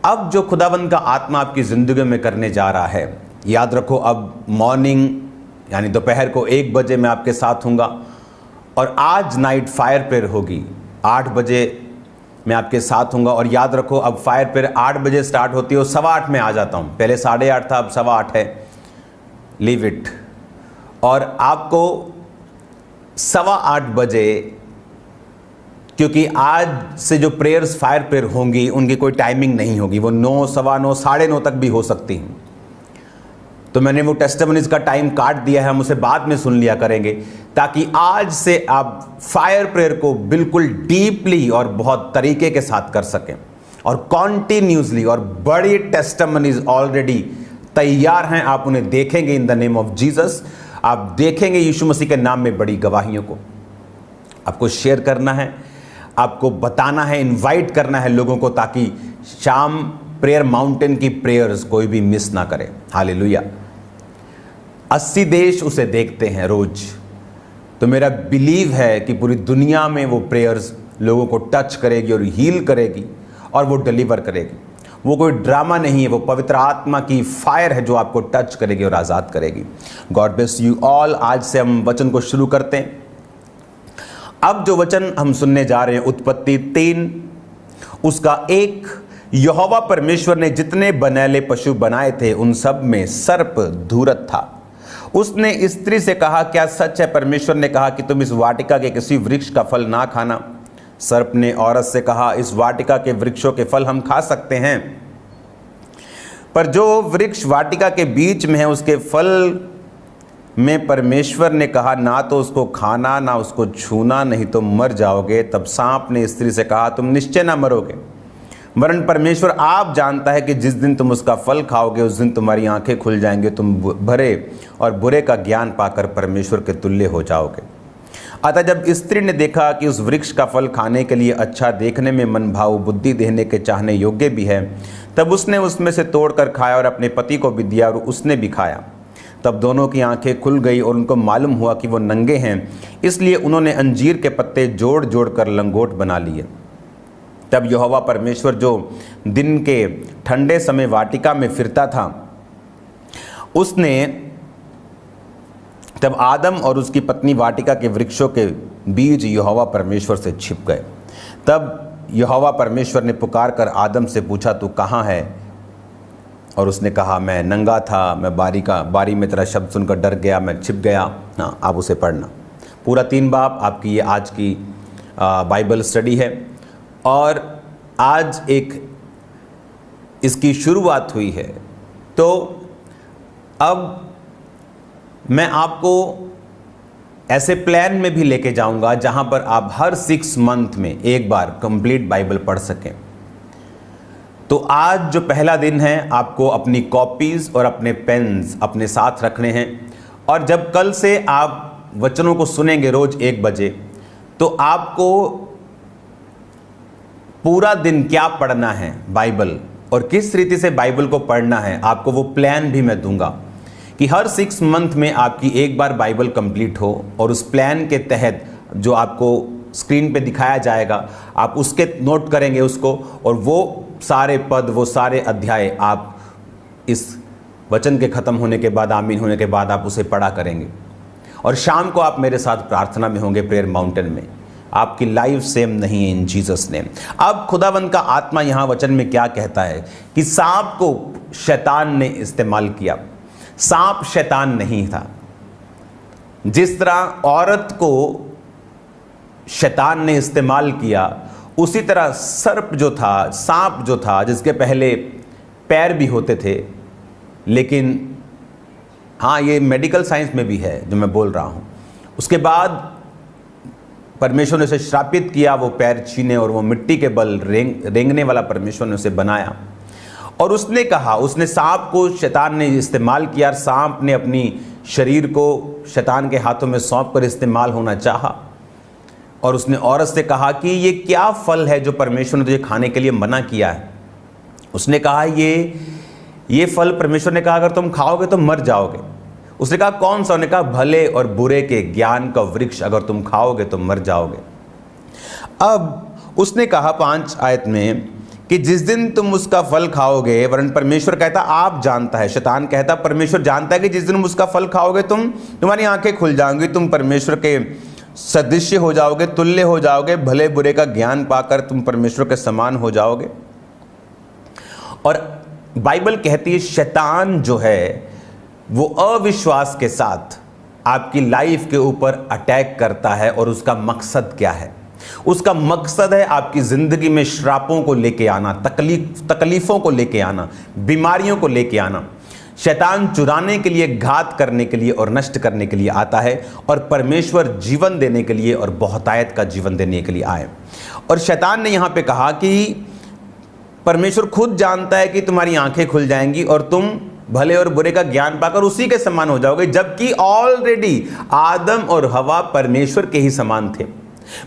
अब जो खुदावंद का आत्मा आपकी ज़िंदगी में करने जा रहा है, याद रखो, अब मॉर्निंग यानी दोपहर को 1 बजे मैं आपके साथ हूँगा और आज नाइट फायर प्रेयर होगी 8 बजे मैं आपके साथ हूँगा। और याद रखो, अब फायर प्रेयर 8 बजे स्टार्ट होती है और 8:15 में आ जाता हूँ। पहले 8:30 था, अब 8:15 है, लीव इट। और आपको 8:15 बजे, क्योंकि आज से जो प्रेयर्स फायर प्रेयर होंगी उनकी कोई टाइमिंग नहीं होगी, वो 9, 9:15, 9:30 तक भी हो सकती हैं। तो मैंने वो टेस्टिमनीज का टाइम काट दिया है, हम उसे बाद में सुन लिया करेंगे, ताकि आज से आप फायर प्रेयर को बिल्कुल डीपली और बहुत तरीके के साथ कर सकें और कॉन्टिन्यूसली। और बड़ी टेस्टिमनीज ऑलरेडी तैयार हैं, आप उन्हें देखेंगे in the name of Jesus. आप देखेंगे यीशु मसीह के नाम में बड़ी गवाहियों को। आपको शेयर करना है, आपको बताना है, इनवाइट करना है लोगों को, ताकि शाम प्रेयर माउंटेन की प्रेयर्स कोई भी मिस ना करे। हालेलुया। 80 देश उसे देखते हैं रोज। तो मेरा बिलीव है कि पूरी दुनिया में वो प्रेयर्स लोगों को टच करेगी और हील करेगी और वो डिलीवर करेगी। वो कोई ड्रामा नहीं है, वो पवित्र आत्मा की फायर है जो आपको टच करेगी और आज़ाद करेगी। God bless you all. आज से हम वचन को शुरू करते हैं। अब जो वचन हम सुनने जा रहे हैं, उत्पत्ति 3 उसका 1। यहोवा परमेश्वर ने जितने बनैले पशु बनाए थे उन सब में सर्प धूर्त था। उसने स्त्री से कहा, क्या सच है परमेश्वर ने कहा कि तुम इस वाटिका के किसी वृक्ष का फल ना खाना? सर्प ने औरत से कहा, इस वाटिका के वृक्षों के फल हम खा सकते हैं, पर जो वृक्ष वाटिका के बीच में है उसके फल में परमेश्वर ने कहा, ना तो उसको खाना ना उसको छूना, नहीं तो मर जाओगे। तब सांप ने स्त्री से कहा, तुम निश्चय ना मरोगे, वरन परमेश्वर आप जानता है कि जिस दिन तुम उसका फल खाओगे उस दिन तुम्हारी आंखें खुल जाएंगे, तुम भरे और बुरे का ज्ञान पाकर परमेश्वर के तुल्य हो जाओगे। अतः जब स्त्री ने देखा कि उस वृक्ष का फल खाने के लिए अच्छा, देखने में मन भाव, बुद्धि देने के चाहने योग्य भी है, तब उसने उसमें से तोड़कर खाया और अपने पति को भी दिया और उसने भी खाया। तब दोनों की आंखें खुल गई और उनको मालूम हुआ कि वो नंगे हैं, इसलिए उन्होंने अंजीर के पत्ते जोड़ जोड़ कर लंगोट बना लिए। तब यहोवा परमेश्वर जो दिन के ठंडे समय वाटिका में फिरता था, उसने तब आदम और उसकी पत्नी वाटिका के वृक्षों के बीज यहोवा परमेश्वर से छिप गए। तब यहोवा परमेश्वर ने पुकार कर आदम से पूछा, तू कहाँ है? और उसने कहा, मैं नंगा था, मैं बारी में तेरा शब्द सुनकर डर गया, मैं छिप गया। हाँ, आप उसे पढ़ना पूरा 3 बाब। आपकी ये आज की बाइबल स्टडी है और आज एक इसकी शुरुआत हुई है। तो अब मैं आपको ऐसे प्लान में भी लेके जाऊंगा जहां पर आप हर 6 मंथ में एक बार कंप्लीट बाइबल पढ़ सकें। तो आज जो पहला दिन है, आपको अपनी कॉपीज और अपने पेन्स अपने साथ रखने हैं। और जब कल से आप वचनों को सुनेंगे रोज 1 बजे, तो आपको पूरा दिन क्या पढ़ना है बाइबल और किस रीति से बाइबल को पढ़ना है, आपको वो प्लान भी मैं दूंगा कि हर 6 मंथ में आपकी एक बार बाइबल कंप्लीट हो। और उस प्लान के तहत जो आपको स्क्रीन पे दिखाया जाएगा, आप उसके नोट करेंगे उसको, और वो सारे पद, वो सारे अध्याय आप इस वचन के ख़त्म होने के बाद, आमीन होने के बाद आप उसे पढ़ा करेंगे। और शाम को आप मेरे साथ प्रार्थना में होंगे प्रेयर माउंटेन में। आपकी लाइफ सेम नहीं है इन जीसस नेम। अब खुदावंद का आत्मा यहाँ वचन में क्या कहता है कि सांप को शैतान ने इस्तेमाल किया। सांप शैतान नहीं था। जिस तरह औरत को शैतान ने इस्तेमाल किया, उसी तरह सर्प जो था, सांप जो था, जिसके पहले पैर भी होते थे, लेकिन हाँ, ये मेडिकल साइंस में भी है जो मैं बोल रहा हूँ। उसके बाद परमेश्वर ने उसे श्रापित किया, वो पैर छीने और वो मिट्टी के बल रेंगने वाला परमेश्वर ने उसे बनाया। और उसने कहा, उसने सांप को शैतान ने इस्तेमाल किया। सांप ने अपनी शरीर को शैतान के हाथों में सौंप कर इस्तेमाल होना चाहा। और उसने औरत से कहा कि ये क्या फल है जो परमेश्वर ने तुझे खाने के लिए मना किया है? उसने कहा, ये फल परमेश्वर ने कहा अगर तुम खाओगे तो मर जाओगे। उसने कहा, कौन सा? उसने कहा, भले और बुरे के ज्ञान का वृक्ष, अगर तुम खाओगे तो मर जाओगे। अब उसने कहा 5 आयत में कि जिस दिन तुम उसका फल खाओगे, वरन परमेश्वर कहता आप जानता है, शैतान कहता परमेश्वर जानता है कि जिस दिन उसका फल खाओगे तुम्हारी आंखें खुल जाएंगी, तुम परमेश्वर के सदृश्य हो जाओगे, तुल्य हो जाओगे, भले बुरे का ज्ञान पाकर तुम परमेश्वर के समान हो जाओगे। और बाइबल कहती है शैतान जो है वो अविश्वास के साथ आपकी लाइफ के ऊपर अटैक करता है। और उसका मकसद क्या है? उसका मकसद है आपकी जिंदगी में श्रापों को लेके आना, तकलीफों को लेके आना, बीमारियों को लेके आना। शैतान चुराने के लिए, घात करने के लिए और नष्ट करने के लिए आता है, और परमेश्वर जीवन देने के लिए और बहुतायत का जीवन देने के लिए आए। और शैतान ने यहां पे कहा कि परमेश्वर खुद जानता है कि तुम्हारी आंखें खुल जाएंगी और तुम भले और बुरे का ज्ञान पाकर उसी के समान हो जाओगे, जबकि ऑलरेडी आदम और हवा परमेश्वर के ही समान थे।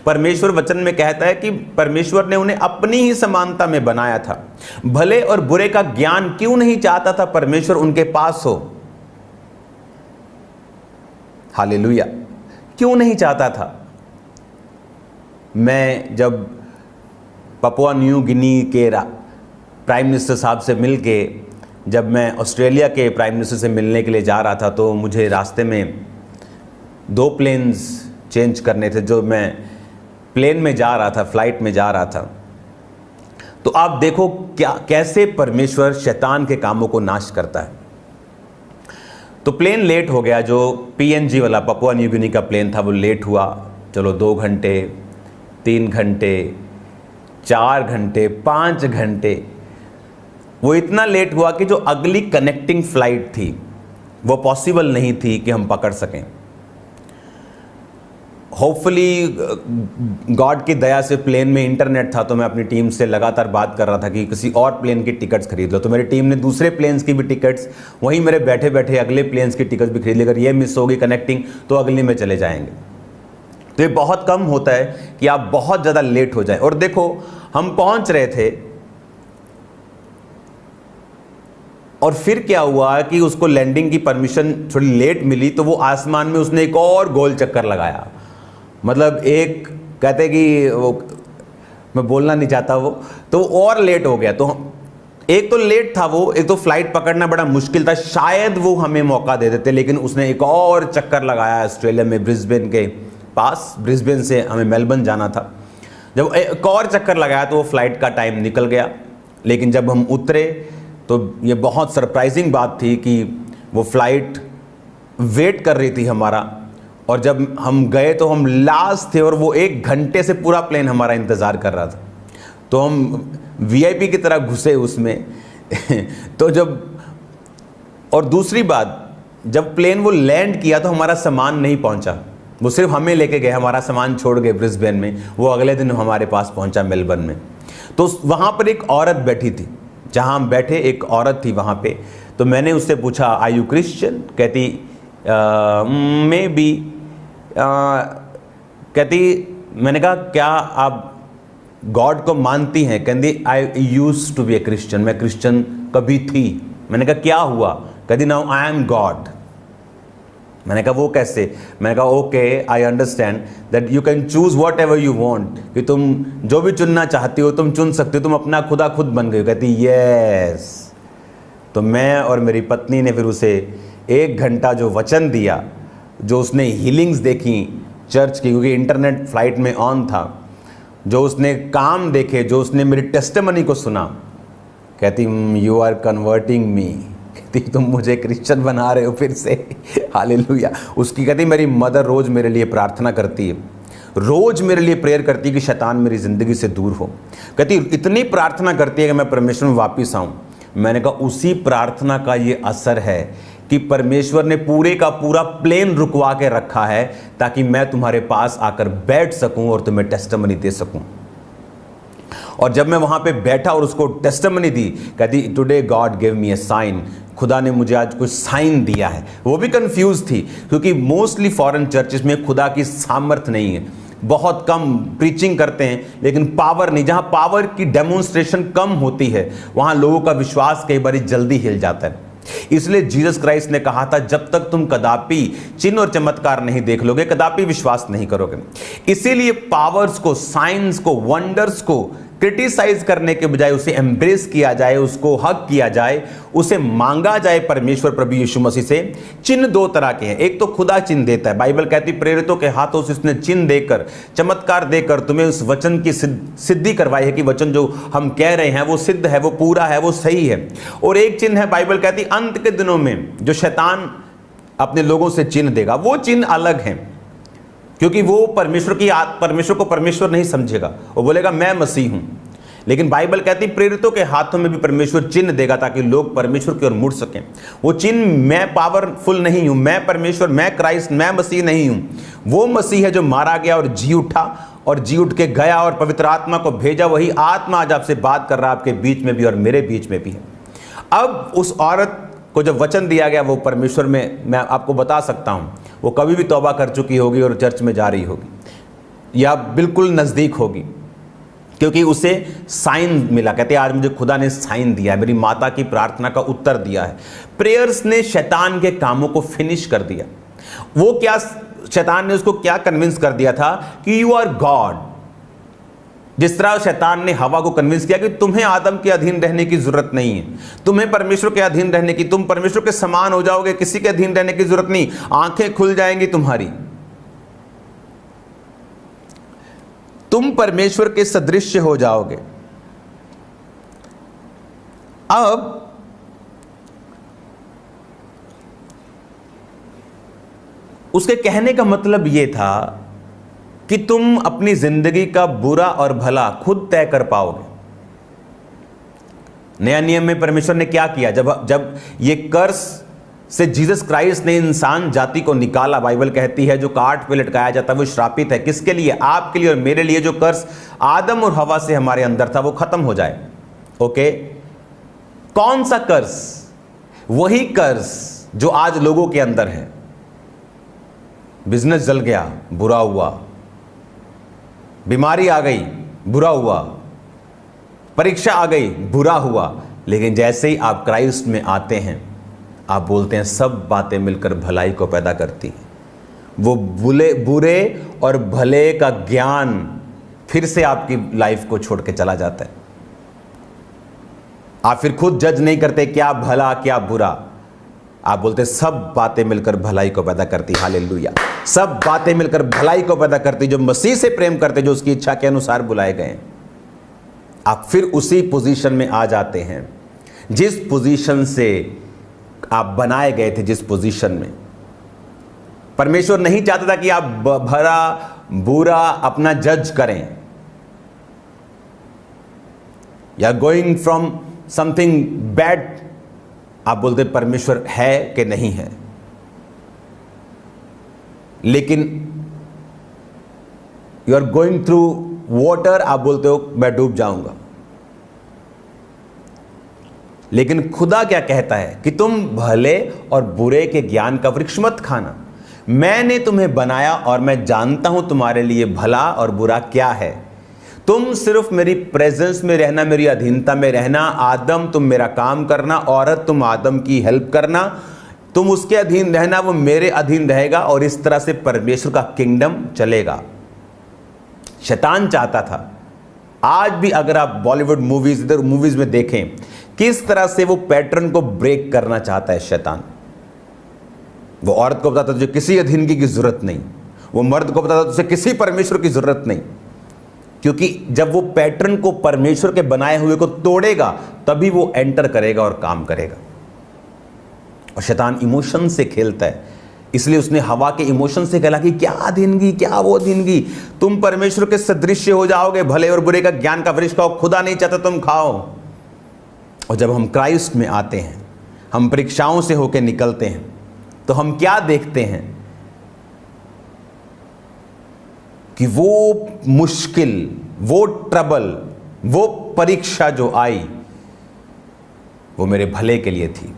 परमेश्वर वचन में कहता है कि परमेश्वर ने उन्हें अपनी ही समानता में बनाया था। भले और बुरे का ज्ञान क्यों नहीं चाहता था परमेश्वर उनके पास हो? हालेलुया, क्यों नहीं चाहता था? मैं जब पपुआ न्यू गिनी के प्राइम मिनिस्टर साहब से मिलके, जब मैं ऑस्ट्रेलिया के प्राइम मिनिस्टर से मिलने के लिए जा रहा था, तो मुझे रास्ते में 2 प्लेन्स चेंज करने थे। जो मैं प्लेन में जा रहा था, फ्लाइट में जा रहा था, तो आप देखो कैसे परमेश्वर शैतान के कामों को नाश करता है। तो प्लेन लेट हो गया, जो PNG वाला पपुआ न्यू गिनी का प्लेन था वो लेट हुआ। चलो 2 घंटे, 3 घंटे, 4 घंटे, 5 घंटे, वो इतना लेट हुआ कि जो अगली कनेक्टिंग फ्लाइट थी वो पॉसिबल नहीं थी कि हम पकड़ सकें। होपफुली गॉड की दया से प्लेन में इंटरनेट था, तो मैं अपनी टीम से लगातार बात कर रहा था कि किसी और प्लेन की टिकट्स खरीद लो। तो मेरी टीम ने दूसरे प्लेन्स की भी टिकट्स, वहीं मेरे बैठे बैठे अगले प्लेन्स की टिकट्स भी खरीद ली। अगर ये मिस होगी कनेक्टिंग तो अगली में चले जाएंगे। तो ये बहुत कम होता है कि आप बहुत ज़्यादा लेट हो जाए। और देखो, हम पहुंच रहे थे और फिर क्या हुआ कि उसको लैंडिंग की परमिशन थोड़ी लेट मिली, तो वो आसमान में उसने एक और गोल चक्कर लगाया। मतलब एक कहते कि वो, मैं बोलना नहीं चाहता वो, तो और लेट हो गया। तो एक तो लेट था वो, एक तो फ्लाइट पकड़ना बड़ा मुश्किल था, शायद वो हमें मौका दे देते, लेकिन उसने एक और चक्कर लगाया ऑस्ट्रेलिया में, ब्रिस्बेन के पास। ब्रिस्बेन से हमें मेलबर्न जाना था। जब एक और चक्कर लगाया तो वो फ्लाइट का टाइम निकल गया। लेकिन जब हम उतरे तो ये बहुत सरप्राइजिंग बात थी कि वो फ्लाइट वेट कर रही थी हमारा। और जब हम गए तो हम लास्ट थे और वो 1 घंटे से पूरा प्लेन हमारा इंतज़ार कर रहा था। तो हम VIP की तरह घुसे उसमें तो जब, और दूसरी बात, जब प्लेन वो लैंड किया तो हमारा सामान नहीं पहुंचा। वो सिर्फ हमें लेके गए, हमारा सामान छोड़ गए ब्रिस्बेन में। वो अगले दिन हमारे पास पहुंचा मेलबर्न में। तो वहाँ पर एक औरत बैठी थी, जहाँ हम बैठे एक औरत थी वहाँ पे। तो मैंने उससे पूछा, आर यू क्रिश्चियन? कहती मे बी। कहती, मैंने कहा क्या आप गॉड को मानती हैं? कहती I used to be a Christian, मैं क्रिश्चियन कभी थी। मैंने कहा क्या हुआ? कहती नाउ आई एम गॉड। मैंने कहा वो कैसे? मैंने कहा okay, I understand that you can choose what ever you want, कि तुम जो भी चुनना चाहती हो तुम चुन सकती हो, तुम अपना खुदा खुद बन गई। कहती यस। तो मैं और मेरी पत्नी ने फिर उसे 1 घंटा जो वचन दिया, जो उसने हीलिंग्स देखी चर्च की, क्योंकि इंटरनेट फ्लाइट में ऑन था, जो उसने काम देखे, जो उसने मेरी टेस्टिमनी को सुना, कहती यू आर कन्वर्टिंग मी, कहती तुम मुझे क्रिश्चियन बना रहे हो फिर से। हालेलुया। उसकी कहती मेरी मदर रोज़ मेरे लिए प्रार्थना करती है, रोज़ मेरे लिए प्रेयर करती है कि शैतान मेरी ज़िंदगी से दूर हो। कहती इतनी प्रार्थना करती है कि मैं परमेश्वर में वापस आऊँ। मैंने कहा उसी प्रार्थना का ये असर है कि परमेश्वर ने पूरे का पूरा प्लेन रुकवा के रखा है, ताकि मैं तुम्हारे पास आकर बैठ सकूं और तुम्हें टेस्टिमनी दे सकूं। और जब मैं वहां पे बैठा और उसको टेस्टिमनी दी, कहती टुडे गॉड गिव मी ए साइन, खुदा ने मुझे आज कुछ साइन दिया है। वो भी कंफ्यूज थी, क्योंकि मोस्टली फॉरेन चर्चेस में खुदा की सामर्थ नहीं है, बहुत कम प्रीचिंग करते हैं लेकिन पावर नहीं। जहां पावर की डेमोन्स्ट्रेशन कम होती है वहां लोगों का विश्वास कई बार जल्दी हिल जाता है। इसलिए जीसस क्राइस्ट ने कहा था, जब तक तुम कदापि चिन्ह और चमत्कार नहीं देख लोगे, कदापि विश्वास नहीं करोगे। इसीलिए पावर्स को, साइंस को, वंडर्स को क्रिटिसाइज करने के बजाय उसे एम्ब्रेस किया जाए, उसको हक किया जाए, उसे मांगा जाए परमेश्वर प्रभु यीशु मसीह से। चिन्ह दो तरह के हैं, एक तो खुदा चिन्ह देता है। बाइबल कहती प्रेरितों के हाथों से उसने चिन्ह देकर, चमत्कार देकर तुम्हें उस वचन की सिद्धि करवाई है कि वचन जो हम कह रहे हैं वो सिद्ध है, वो पूरा है, वो सही है। और एक चिन्ह है, बाइबल कहती अंत के दिनों में जो शैतान अपने लोगों से चिन्ह देगा, वो चिन्ह अलग है, क्योंकि वो परमेश्वर को परमेश्वर नहीं समझेगा, वो बोलेगा मैं मसीह हूं। लेकिन बाइबल कहती प्रेरितों के हाथों में भी परमेश्वर चिन्ह देगा ताकि लोग परमेश्वर की ओर मुड़ सकें। वो चिन्ह मैं पावरफुल नहीं हूं, मैं परमेश्वर, मैं क्राइस्ट, मैं मसीह नहीं हूं। वो मसीह है जो मारा गया और जी उठा, और जी उठ के गया और पवित्र आत्मा को भेजा। वही आत्मा आज आपसे बात कर रहा है, आपके बीच में भी और मेरे बीच में भी है। अब उस औरत को जब वचन दिया गया, वो परमेश्वर में, मैं आपको बता सकता हूं, वो कभी भी तौबा कर चुकी होगी और चर्च में जा रही होगी, या बिल्कुल नज़दीक होगी, क्योंकि उसे साइन मिला। कहते हैं आज मुझे खुदा ने साइन दिया है, मेरी माता की प्रार्थना का उत्तर दिया है। प्रेयर्स ने शैतान के कामों को फिनिश कर दिया। वो क्या, शैतान ने उसको क्या कन्विंस कर दिया था कि यू आर गॉड। जिस तरह शैतान ने हवा को कन्विंस किया कि तुम्हें आदम के अधीन रहने की जरूरत नहीं है, तुम्हें परमेश्वर के अधीन रहने की, तुम परमेश्वर के समान हो जाओगे, किसी के अधीन रहने की जरूरत नहीं, आंखें खुल जाएंगी तुम्हारी, तुम परमेश्वर के सदृश्य हो जाओगे। अब उसके कहने का मतलब यह था कि तुम अपनी जिंदगी का बुरा और भला खुद तय कर पाओगे। नया नियम में परमेश्वर ने क्या किया, जब ये कर्स से जीसस क्राइस्ट ने इंसान जाति को निकाला। बाइबल कहती है जो काट पे लटकाया जाता है वो श्रापित है। किसके लिए? आपके लिए और मेरे लिए। जो कर्स आदम और हवा से हमारे अंदर था वो खत्म हो जाए। ओके, कौन सा कर्स? वही कर्स जो आज लोगों के अंदर है। बिजनेस जल गया, बुरा हुआ। बीमारी आ गई, बुरा हुआ। परीक्षा आ गई, बुरा हुआ। लेकिन जैसे ही आप क्राइस्ट में आते हैं, आप बोलते हैं सब बातें मिलकर भलाई को पैदा करती हैं। वो बुरे और भले का ज्ञान फिर से आपकी लाइफ को छोड़ के चला जाता है। आप फिर खुद जज नहीं करते क्या भला क्या बुरा, आप बोलते सब बातें मिलकर भलाई को पैदा करती। हालेलुया। सब बातें मिलकर भलाई को पैदा करती, जो मसीह से प्रेम करते, जो उसकी इच्छा के अनुसार बुलाए गए। आप फिर उसी पोजीशन में आ जाते हैं जिस पोजीशन से आप बनाए गए थे। जिस पोजीशन में परमेश्वर नहीं चाहता था कि आप भला बुरा अपना जज करें, या गोइंग फ्रॉम समथिंग बैड, आप बोलते परमेश्वर है कि नहीं है। लेकिन you are going through water, आप बोलते हो मैं डूब जाऊंगा। लेकिन खुदा क्या कहता है कि तुम भले और बुरे के ज्ञान का वृक्ष मत खाना। मैंने तुम्हें बनाया और मैं जानता हूं तुम्हारे लिए भला और बुरा क्या है। तुम सिर्फ मेरी प्रेजेंस में रहना, मेरी अधीनता में रहना। आदम तुम मेरा काम करना, औरत तुम आदम की हेल्प करना, तुम उसके अधीन रहना, वो मेरे अधीन रहेगा, और इस तरह से परमेश्वर का किंगडम चलेगा। शैतान चाहता था, आज भी अगर आप बॉलीवुड मूवीज, इधर मूवीज में देखें किस तरह से वो पैटर्न को ब्रेक करना चाहता है शैतान। वो औरत को बताता तुझे किसी अधीनगी की जरूरत नहीं, वो मर्द को बताता तुझे किसी परमेश्वर की जरूरत नहीं। क्योंकि जब वो पैटर्न को, परमेश्वर के बनाए हुए को तोड़ेगा, तभी वो एंटर करेगा और काम करेगा। और शैतान इमोशन से खेलता है, इसलिए उसने हवा के इमोशन से कहला कि क्या अधीनगी, क्या वो अधीनगी, तुम परमेश्वर के सदृश्य हो जाओगे, भले और बुरे का ज्ञान का वृक्ष खाओ, खुदा नहीं चाहता तुम खाओ। और जब हम क्राइस्ट में आते हैं, हम परीक्षाओं से होकर निकलते हैं, तो हम क्या देखते हैं कि वो मुश्किल, वो ट्रबल, वो परीक्षा जो आई, वो मेरे भले के लिए थी।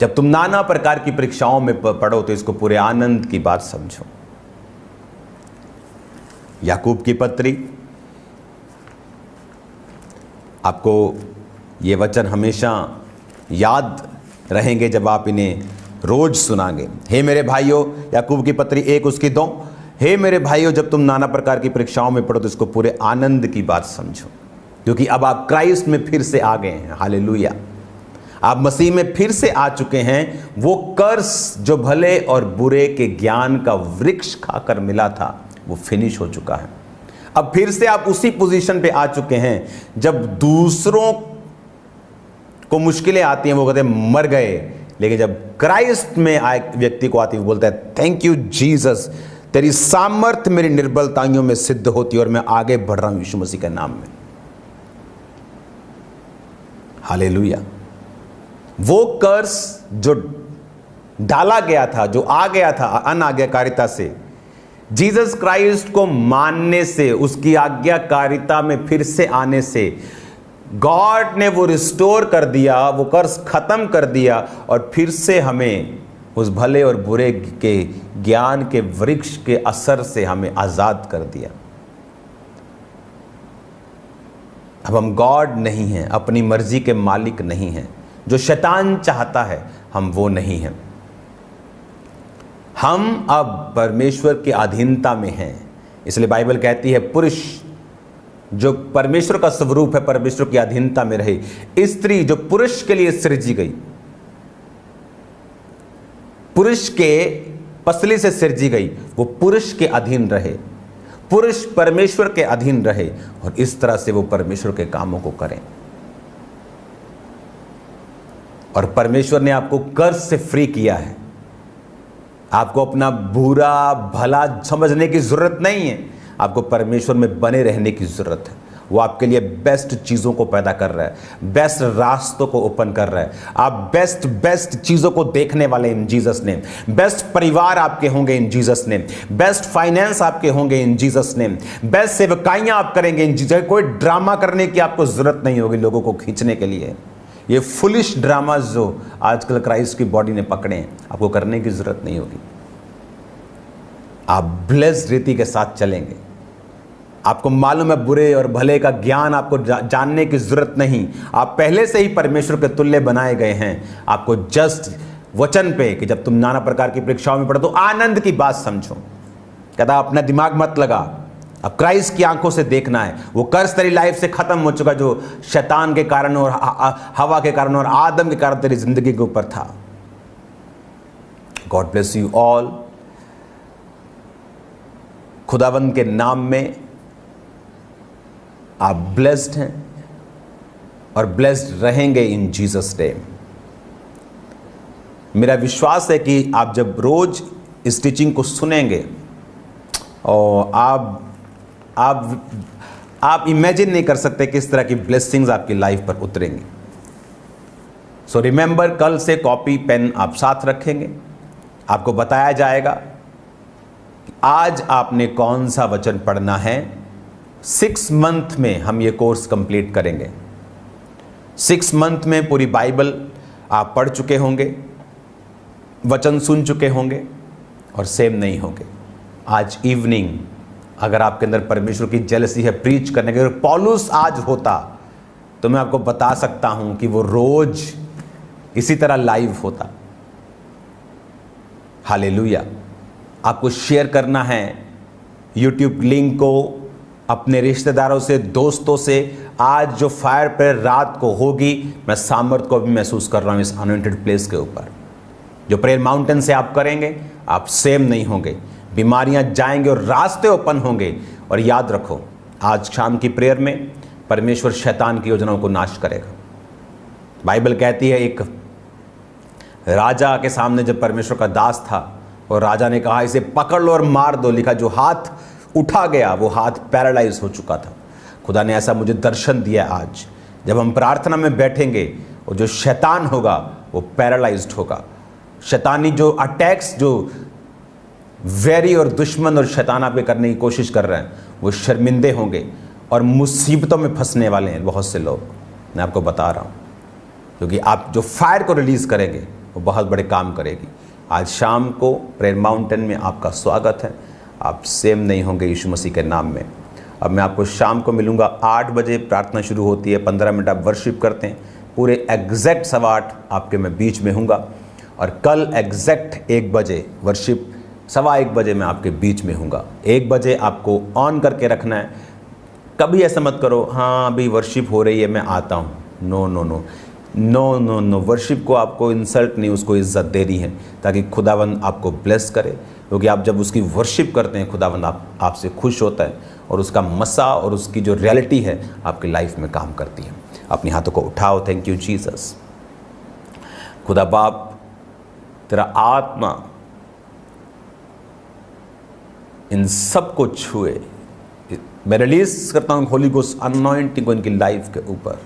जब तुम नाना प्रकार की परीक्षाओं में पढ़ो तो इसको पूरे आनंद की बात समझो। याकूब की पत्री, आपको ये वचन हमेशा याद रहेंगे जब आप इन्हें रोज सुनांगे। हे मेरे भाइयों, याकूब की पत्री 1 उसकी 2, हे मेरे भाइयों, जब तुम नाना प्रकार की परीक्षाओं में पढ़ो तो इसको पूरे आनंद की बात समझो, क्योंकि अब आप क्राइस्ट में फिर से आ गए हैं। हालेलुया, आप मसीह में फिर से आ चुके हैं। वो कर्स जो भले और बुरे के ज्ञान का वृक्ष खाकर मिला था, वो फिनिश हो चुका है। अब फिर से आप उसी पोजीशन पे आ चुके हैं जब दूसरों को मुश्किलें आती हैं, वो कहते हैं मर गए, लेकिन जब क्राइस्ट में आए व्यक्ति को आती है, वो बोलता है थैंक यू जीसस, तेरी सामर्थ्य मेरी निर्बलताइयों में सिद्ध होती है और मैं आगे बढ़ रहा हूं यीशु मसीह के नाम में। हालेलुया। वो कर्स जो डाला गया था, जो आ गया था अनाज्ञाकारिता से, जीसस क्राइस्ट को मानने से, उसकी आज्ञाकारिता में फिर से आने से गॉड ने वो रिस्टोर कर दिया, वो कर्स खत्म कर दिया और फिर से हमें उस भले और बुरे के ज्ञान के वृक्ष के असर से हमें आजाद कर दिया। अब हम गॉड नहीं हैं, अपनी मर्जी के मालिक नहीं हैं। जो शैतान चाहता है हम वो नहीं हैं। हम अब परमेश्वर की अधीनता में हैं। इसलिए बाइबल कहती है पुरुष जो परमेश्वर का स्वरूप है, परमेश्वर की अधीनता में रहे। स्त्री जो पुरुष के लिए सृजी गई, पुरुष के पसली से सृजी गई, वो पुरुष के अधीन रहे, पुरुष परमेश्वर के अधीन रहे और इस तरह से वो परमेश्वर के कामों को करें। और परमेश्वर ने आपको कर्ज से फ्री किया है। आपको अपना बुरा भला समझने की जरूरत नहीं है, आपको परमेश्वर में बने रहने की जरूरत है। वो आपके लिए बेस्ट चीज़ों को पैदा कर रहा है, बेस्ट रास्तों को ओपन कर रहा है। आप बेस्ट चीज़ों को देखने वाले इन जीसस नेम। बेस्ट परिवार आपके होंगे इन जीसस नेम। बेस्ट फाइनेंस आपके होंगे इन जीसस नेम। बेस्ट सेवकाइयाँ आप करेंगे इन जीसस। कोई ड्रामा करने की आपको ज़रूरत नहीं होगी लोगों को खींचने के लिए। ये फुलिश ड्रामाज जो आजकल क्राइस्ट की बॉडी ने पकड़े हैं, आपको करने की ज़रूरत नहीं होगी। आप ब्लेस्ड रीति के साथ चलेंगे। आपको मालूम है बुरे और भले का ज्ञान आपको जानने की जरूरत नहीं। आप पहले से ही परमेश्वर के तुल्य बनाए गए हैं। आपको जस्ट वचन पे कि जब तुम नाना प्रकार की परीक्षाओं में पढ़ो तो आनंद की बात समझो। कहता अपना दिमाग मत लगा, अब क्राइस्ट की आंखों से देखना है। वो कर्ज तेरी लाइफ से खत्म हो चुका जो शैतान के कारण और हवा के कारण और आदम के कारण तेरी जिंदगी के ऊपर था। God bless you all. खुदावंद के नाम में आप ब्लेस्ड हैं और ब्लेस्ड रहेंगे इन जीसस नेम। मेरा विश्वास है कि आप जब रोज इस टीचिंग को सुनेंगे और आप इमेजिन नहीं कर सकते किस तरह की ब्लेसिंग्स आपकी लाइफ पर उतरेंगी। सो रिमेंबर, कल से कॉपी पेन आप साथ रखेंगे। आपको बताया जाएगा कि आज आपने कौन सा वचन पढ़ना है। 6 मंथ में हम ये कोर्स कंप्लीट करेंगे। 6 मंथ में पूरी बाइबल आप पढ़ चुके होंगे, वचन सुन चुके होंगे और सेम नहीं होंगे। आज इवनिंग अगर आपके अंदर परमेश्वर की जेलसी है प्रीच करने के, अगर पौलुस आज होता तो मैं आपको बता सकता हूं कि वो रोज इसी तरह लाइव होता। हालेलुया। आपको शेयर करना है यूट्यूब लिंक को अपने रिश्तेदारों से, दोस्तों से। आज जो फायर प्रेयर रात को होगी, मैं सामर्थ को भी महसूस कर रहा हूं इस अनॉइंटेड प्लेस के ऊपर। जो प्रेयर माउंटेन से आप करेंगे, आप सेम नहीं होंगे, बीमारियां जाएंगे और रास्ते ओपन होंगे। और याद रखो, आज शाम की प्रेयर में परमेश्वर शैतान की योजनाओं को नाश करेगा। बाइबल कहती है एक राजा के सामने जब परमेश्वर का दास था और राजा ने कहा इसे पकड़ लो और मार दो, लिखा जो हाथ उठा गया वो हाथ पैरालाइज हो चुका था। खुदा ने ऐसा मुझे दर्शन दिया आज। जब हम प्रार्थना में बैठेंगे और जो शैतान होगा वो पैरालाइज्ड होगा। शैतानी जो अटैक्स, जो वैरी और दुश्मन और शैतान आप पे करने की कोशिश कर रहे हैं, वो शर्मिंदे होंगे और मुसीबतों में फंसने वाले हैं बहुत से लोग। मैं आपको बता रहा हूँ, क्योंकि आप जो फायर को रिलीज़ करेंगे वो बहुत बड़े काम करेगी। आज शाम को प्रेयर माउंटेन में आपका स्वागत है। आप सेम नहीं होंगे यीशु मसीह के नाम में। अब मैं आपको शाम को मिलूंगा 8 बजे, प्रार्थना शुरू होती है। 15 मिनट आप वर्शिप करते हैं। पूरे एग्जैक्ट 8:15 आपके मैं बीच में हूँगा। और कल एग्जैक्ट 1 बजे वर्शिप 1:15 बजे मैं आपके बीच में हूँगा। 1 बजे आपको ऑन करके रखना है। कभी ऐसा मत करो, हाँ अभी वर्शिप हो रही है मैं आता हूँ। No no no no no no, worship को आपको इंसल्ट नहीं, उसको इज्जत देनी है ताकि खुदावंद आपको ब्लेस करे। क्योंकि आप जब उसकी वर्शिप करते हैं, खुदावंद आपसे खुश होता है और उसका मसा और उसकी जो रियलिटी है आपकी लाइफ में काम करती है। अपने हाथों को उठाओ। Thank you Jesus. खुदा बाप, तेरा आत्मा इन सब को छुए। मैं रिलीज करता हूँ होली गोस्ट अनॉइंटिंग को इनकी लाइफ के ऊपर।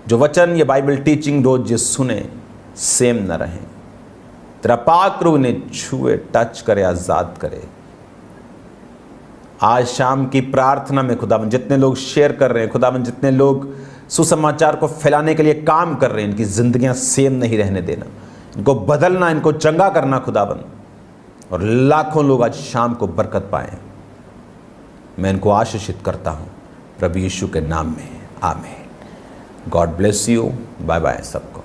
जो वचन ये बाइबल टीचिंग रोज ये सुने सेम न रहे। तेरा पाक रूह इन्हें छुए, टच करे, आजाद करे। आज शाम की प्रार्थना में खुदावन जितने लोग शेयर कर रहे हैं, खुदावन जितने लोग सुसमाचार को फैलाने के लिए काम कर रहे हैं, इनकी जिंदगियां सेम नहीं रहने देना, इनको बदलना, इनको चंगा करना खुदावन। और लाखों लोग आज शाम को बरकत पाएं। मैं इनको आशीषित करता हूं प्रभु यीशु के नाम में, आमीन। God bless you. Bye bye सबको।